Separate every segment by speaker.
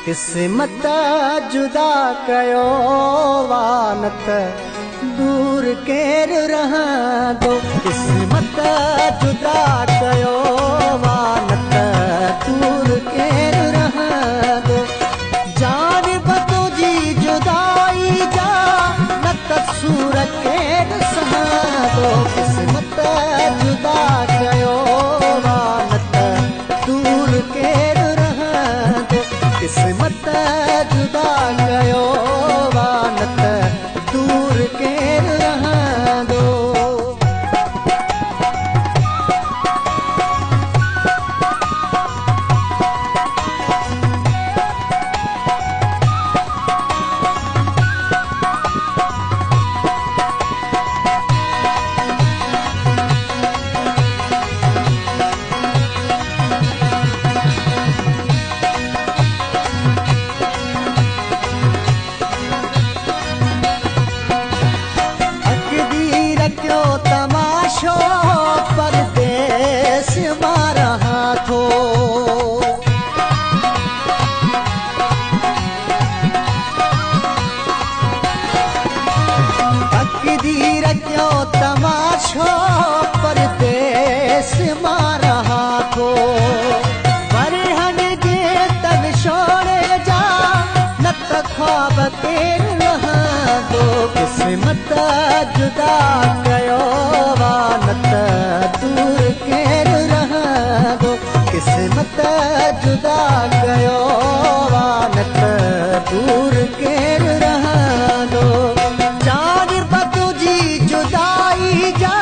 Speaker 1: किस्मत जुदा कयो वानत दूर केर रहंदो। किस्मत जुदा कयो वानत दूर केर रहंदो। जान तुंहिंजी जुदाई जा न कसूर केर सहंदो। किस्मत जुदा कयो वानत दूर केर रहंदो। किस्मत जुदा कयो वानत दूर केर रहंदो। तमाशो परदेस मां रहा थो। तकदीर क्यों तमाशो परदेस मां रहा थो। वरहन जे तब छोड़े जा न त ख्वाब केर रहंदो। किस्मत जुदा कयो वानत दूर केर रहंदो। किस्मत जुदा कयो वानत दूर केर रहंदो। जान तुंहिंजी जुदाई जा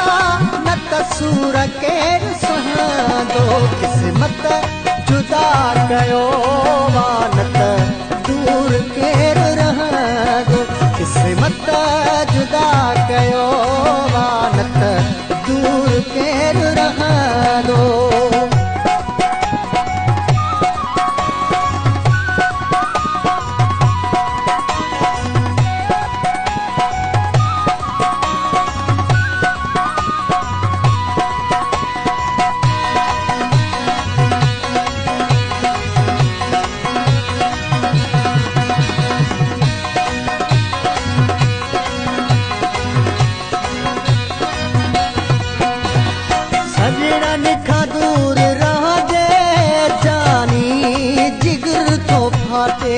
Speaker 1: न कसूर केर सहंदो। किस्मत जुदा कयो वानत दूर केर रहंदो। किस्मत जुदा कयो वानत दूर केर रहंदो। सजणन खां दूर रहंदे जानी जिगर थो फाटे।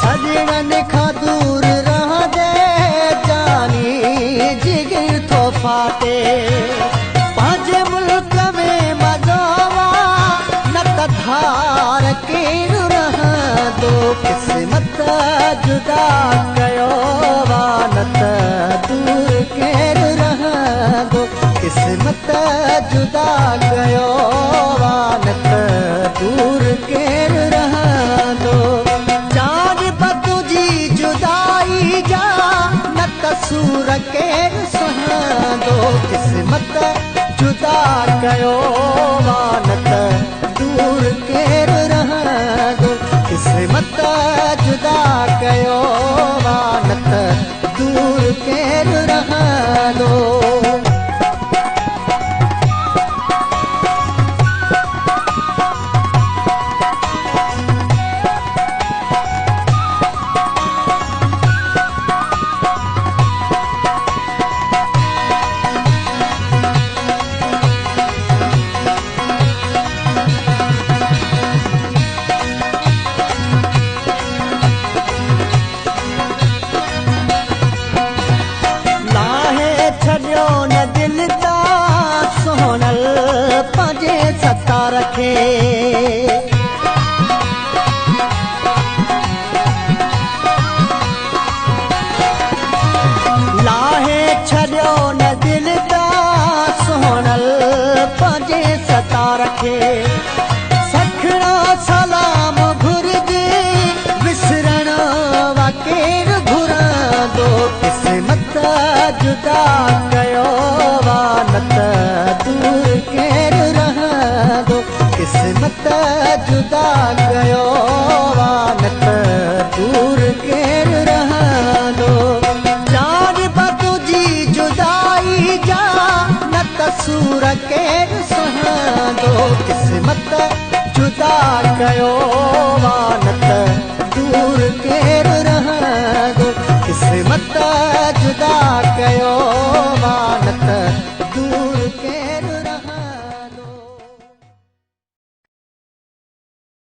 Speaker 1: सजणन खां दूर रहंदे जानी जिगर थो फाटे। पंहिंजे मुल्क में मज़ोवा न त धार केर रहंदो। किस्मत जुदा कयो वानत दूर केर रहंदो। किस्मत जुदा कयो वानत दूर केर रहंदो। जान तुंहिंजी जुदाई जा न कसूर केर सहंदो। किस्मत जुदा कयो वानत दूर केर रहंदो। किस्मत जुदा कयो वानत दूर केर रहंदो। छॾियो न दिल ता सोनल पंहिंजे सता रखे। लाहे छॾियो न दिल ता सोनल पंहिंजे सता रखे। सखणो सलाम घुरिजे विसरण वा केर घुरंदो। किस्मत जुदा कयो वानत दूर केर रहंदो। किस्मत जुदा कयो वानत दूर केर रहंदो। जान तुंहिंजी जुदाई जा न कसूर केरु सहंदो क़िस्मत जुदा कयो वानत दूर केरु रहंदो क़िस्मत